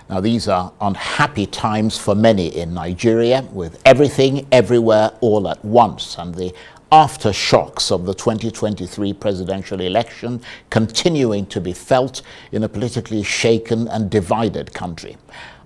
Now, these are unhappy times for many in Nigeria, with everything, everywhere, all at once, and the aftershocks of the 2023 presidential election continuing to be felt in a politically shaken and divided country.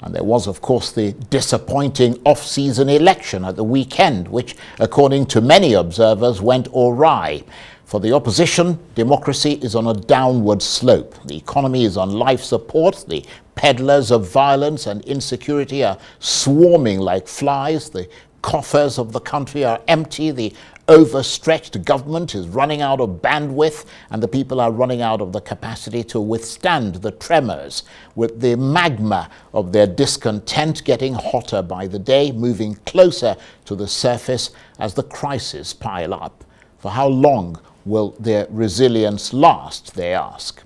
And there was, of course, the disappointing off-season election at the weekend, which, according to many observers, went awry. For the opposition, democracy is on a downward slope. The economy is on life support. The peddlers of violence and insecurity are swarming like flies. The coffers of the country are empty. The overstretched government is running out of bandwidth, and the people are running out of the capacity to withstand the tremors, with the magma of their discontent getting hotter by the day, moving closer to the surface as the crises pile up. For how long will their resilience last, they ask?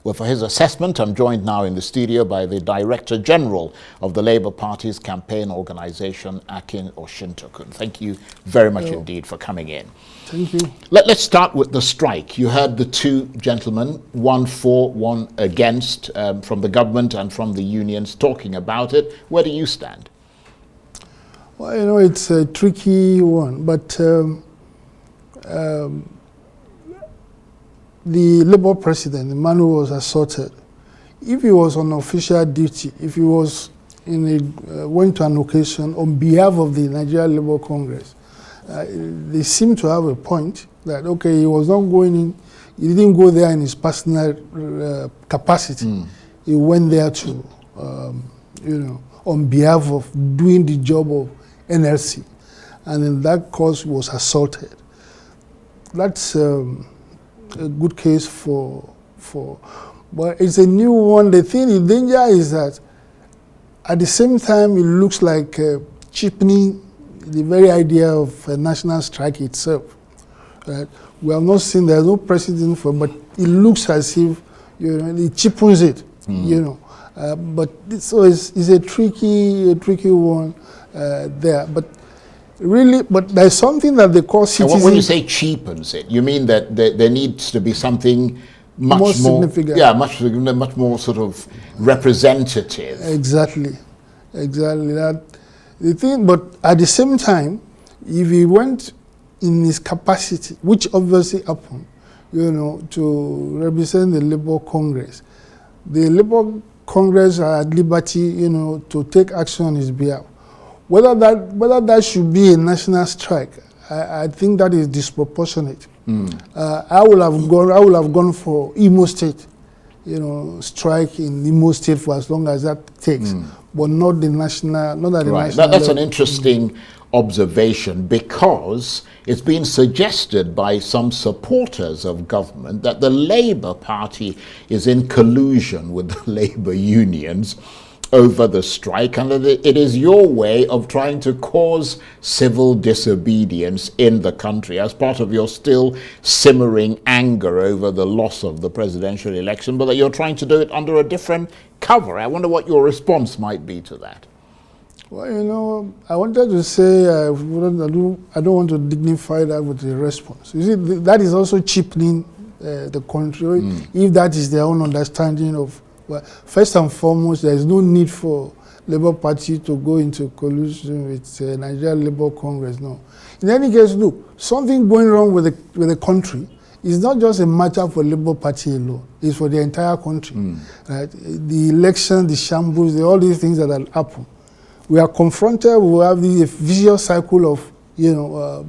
Well, for his assessment, I'm joined now in the studio by the Director General of the Labour Party's campaign organisation, Akin Osuntokun. Thank you very much indeed for coming in. Thank you. Let's start with the strike. You heard the two gentlemen, one for, one against, from the government and from the unions talking about it. Where do you stand? Well, you know, it's a tricky one, but the Labour president, the man who was assaulted, if he was on official duty, if he was went to an occasion on behalf of the Nigeria Labour Congress, they seem to have a point that, okay, he was not going in, he didn't go there in his personal capacity. He went there to, you know, on behalf of doing the job of NLC, and in that cause was assaulted. That's a good case but it's a new one. The danger is that at the same time it looks like cheapening the very idea of a national strike itself. Right? We have not seen, there's no precedent for, but it looks as if, you know, it cheapens it, you know. So it's a tricky one there. But really, but there's something that they call citizens. When you say cheapens it, you mean that there needs to be something much more significant. Yeah, much more sort of representative. Exactly. That the thing, but at the same time, if he went in his capacity, which obviously happened, you know, to represent the Labour Congress, the Labour Congress are at liberty, you know, to take action on his behalf. Whether that should be a national strike, I think that is disproportionate. I will have gone for Imo State, you know, strike in Imo State for as long as that takes, but not the national. Not at the national That's level. an interesting observation, because it's been suggested by some supporters of government that the Labour Party is in collusion with the labour unions over the strike, and that it is your way of trying to cause civil disobedience in the country as part of your still simmering anger over the loss of the presidential election, but that you're trying to do it under a different cover. I wonder what your response might be to that. Well, you know, I wanted to say I don't want to dignify that with a response. You see, that is also cheapening the country, if that is their own understanding of. Well, first and foremost, there is no need for Labour Party to go into collusion with Nigeria Labour Congress. No. In any case, look, something going wrong with the country is not just a matter for Labour Party alone. It's for the entire country. Right? The election, the shambles, all these things that have happened. We are confronted. We have this vicious cycle of, you know,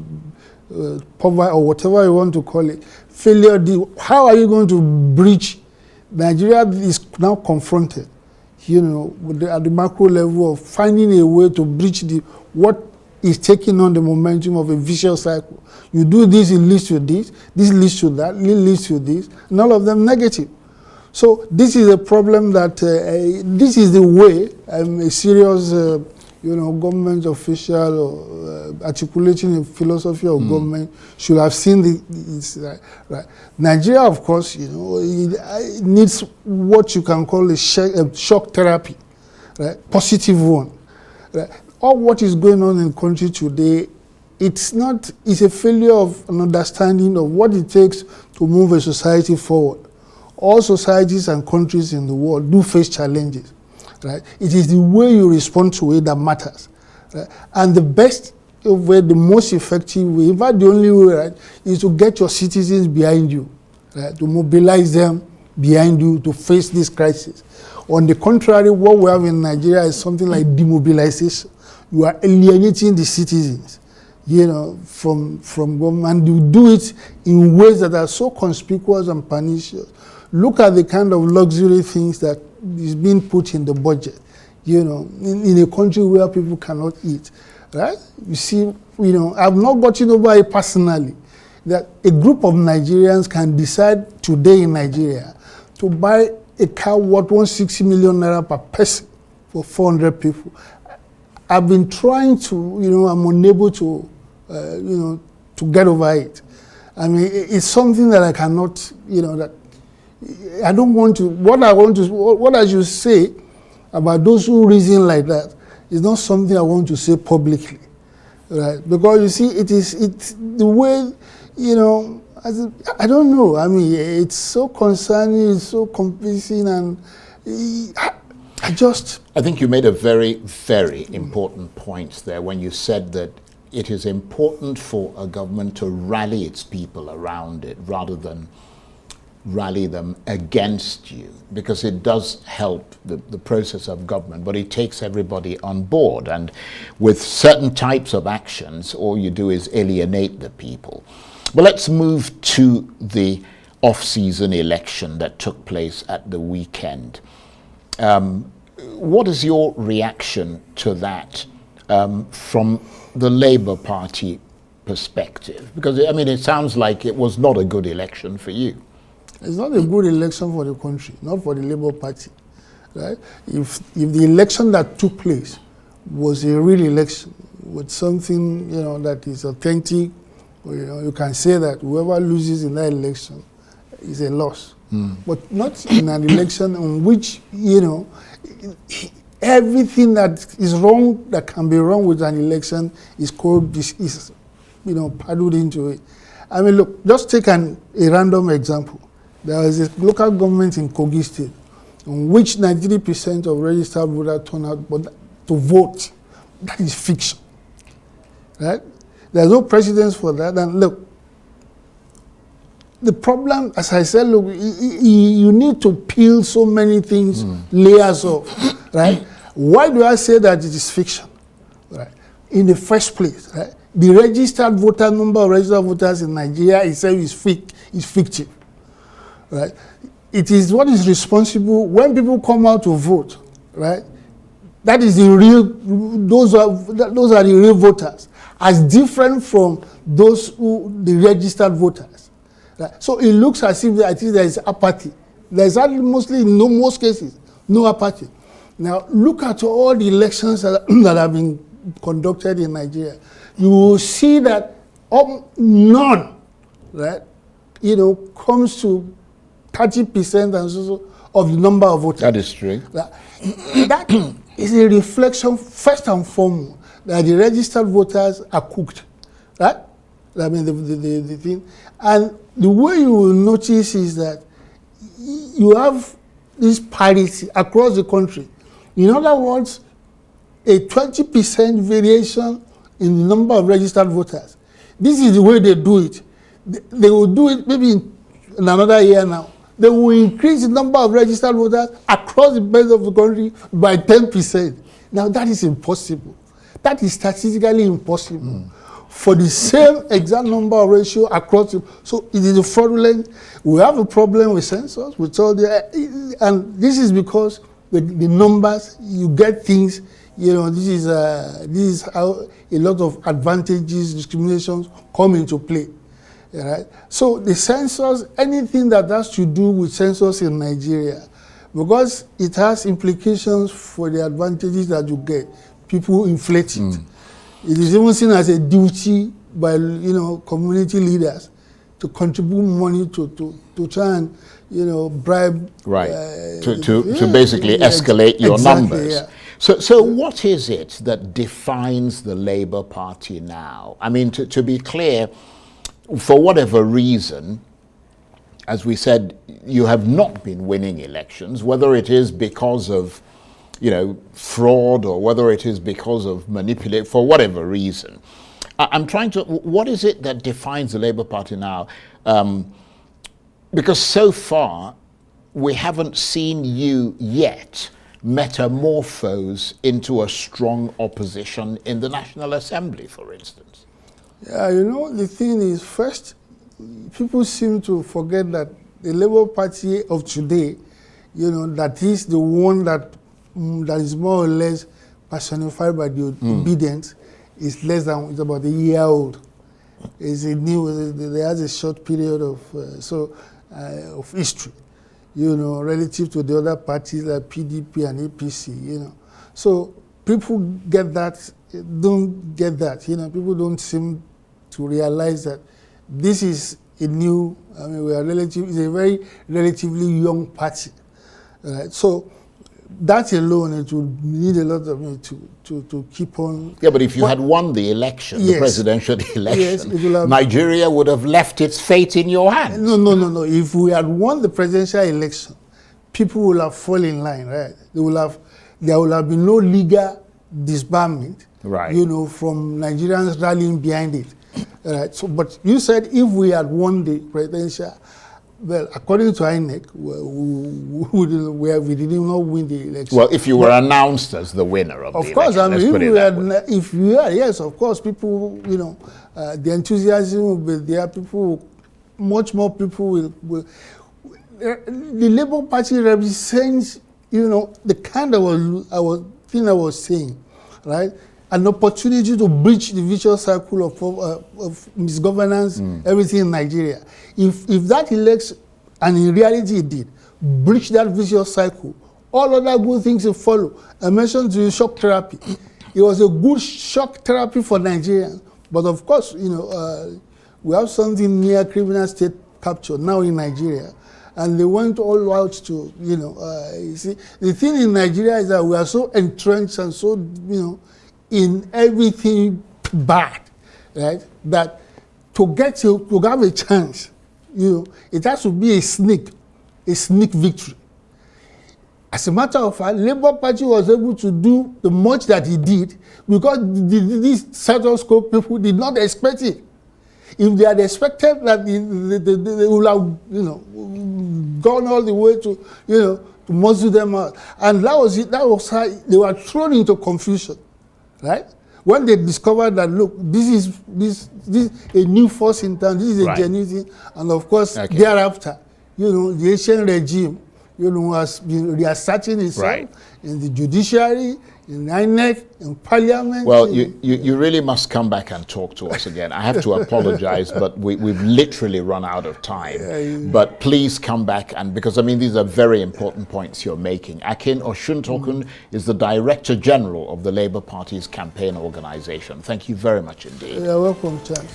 poverty or whatever you want to call it, failure. How are you going to breach? Nigeria is now confronted, you know, at the macro level of finding a way to breach what is taking on the momentum of a vicious cycle. You do this, it leads to this leads to that, it leads to this, and all of them negative. So this is a problem that, this is the way a serious, you know, government official or articulating a philosophy of government should have seen this. Right. Nigeria, of course, you know, it needs what you can call a shock therapy, right? Positive one. Right? All what is going on in the country today, it's a failure of an understanding of what it takes to move a society forward. all societies and countries in the world do face challenges, right? It is the way you respond to it that matters, right? And the best way, the most effective way, in fact the only way, right, is to get your citizens behind you, right? To mobilize them behind you to face this crisis. On the contrary, what we have in Nigeria is something like demobilization. You are alienating the citizens, from government, and you do it in ways that are so conspicuous and pernicious. Look at the kind of luxury things that is being put in the budget, in a country where people cannot eat, right? You see, I've not gotten over it personally, that a group of Nigerians can decide today in Nigeria to buy a car worth 160 million naira per person for 400 people. I've been trying to, I'm unable to, to get over it. I mean, it's something that I cannot, that I don't want to, what I should say about those who reason like that is not something I want to say publicly, right? Because you see, it's the way, I don't know. I mean, it's so concerning, it's so confusing, and I think you made a very, very important point there when you said that it is important for a government to rally its people around it rather than rally them against you, because it does help the process of government, but it takes everybody on board. And with certain types of actions, all you do is alienate the people. But let's move to the off-season election that took place at the weekend. What is your reaction to that from the Labour Party perspective? Because, I mean, it sounds like it was not a good election for you. It's not a good election for the country, not for the Labour Party, right? If the election that took place was a real election with something, that is authentic, you can say that whoever loses in that election is a loss. But not in an election in which, everything that is wrong, that can be wrong with an election is paddled into it. I mean, look, just take a random example. There was a local government in Kogi State in which 93% of registered voters turn out to vote. That is fiction, right? There's no precedence for that. And look, the problem, as I said, look, you need to peel so many things, layers off, right? Why do I say that it is fiction, right? In the first place, right? The registered voter number of registered voters in Nigeria itself is fictive, right? It is what is responsible when people come out to vote, right? That is the real, those are the real voters, as different from the registered voters. Right? So it looks as if there is apathy. There is mostly, in most cases, no apathy. Now, look at all the elections that have been conducted in Nigeria. You will see that none, right, comes to 30% and so of the number of voters. That is true. That is a reflection, first and foremost, that the registered voters are cooked, right? I mean, the thing. And the way you will notice is that you have this parity across the country. In other words, a 20% variation in the number of registered voters. This is the way they do it. They will do it maybe in another year now. They will increase the number of registered voters across the base of the country by 10%. Now, that is impossible. That is statistically impossible. For the same exact number of ratio across the, so it is a fraudulent. We have a problem with census, with all the, and this is because with the numbers you get things. This is how a lot of advantages, discriminations come into play. Right? So the census, anything that has to do with census in Nigeria, because it has implications for the advantages that you get, people inflate it. It is even seen as a duty by community leaders to contribute money to try and bribe. Right. To basically escalate your numbers. Yeah. So what is it that defines the Labour Party now? I mean, to be clear, for whatever reason, as we said, you have not been winning elections, whether it is because of, fraud or whether it is because of manipulation, for whatever reason. I'm trying to, what is it that defines the Labour Party now? Because so far, we haven't seen you yet metamorphose into a strong opposition in the National Assembly, for instance. Yeah, the thing is, first, people seem to forget that the Labour Party of today, that is the one that is more or less personified by the obedience, is less than, it's about a year old. It's a new, there has a short period of history, relative to the other parties like PDP and APC, So people get that, don't get that, people don't seem to realize that this is a new, it's a very relatively young party, right? So that alone, it would need a lot of to keep on. Yeah, but if you had won the election, yes, the presidential election, yes, Nigeria would have left its fate in your hands. No. If we had won the presidential election, people will have fallen in line, right? There will have been no legal disbarment, right? From Nigerians rallying behind it. Right. So, but you said if we had won the presidential, well, according to INEC, we did not win the election. Well, if you were announced as the winner of the election, course, if we had, yes, of course, people, the enthusiasm will be there. Much more people will. The Labour Party represents, the kind of thing I was saying, right? An opportunity to breach the vicious cycle of misgovernance, everything in Nigeria. If that elects, and in reality it did, breach that vicious cycle, all other good things will follow. I mentioned to you shock therapy. It was a good shock therapy for Nigerians. But of course, we have something near criminal state capture now in Nigeria. And they went all out to, you see, the thing in Nigeria is that we are so entrenched and so, in everything bad, right? That to have a chance, it has to be a sneak victory. As a matter of fact, Labour Party was able to do the much that he did because these stethoscope people did not expect it. If they had expected that they would have, gone all the way to, to muzzle them out, and that was it. That was how they were thrown into confusion. Right? When they discovered that, look, this is a new force in town, this is a genuine thing, and of course, thereafter, the Asian regime, has been reasserting itself in the judiciary, in INEC, in Parliament. Well, you really must come back and talk to us again. I have to apologize, but we've literally run out of time. But please come back, and because these are very important points you're making. Akin Osuntokun is the Director General of the Labour Party's campaign organization. Thank you very much indeed. You're welcome, Charles.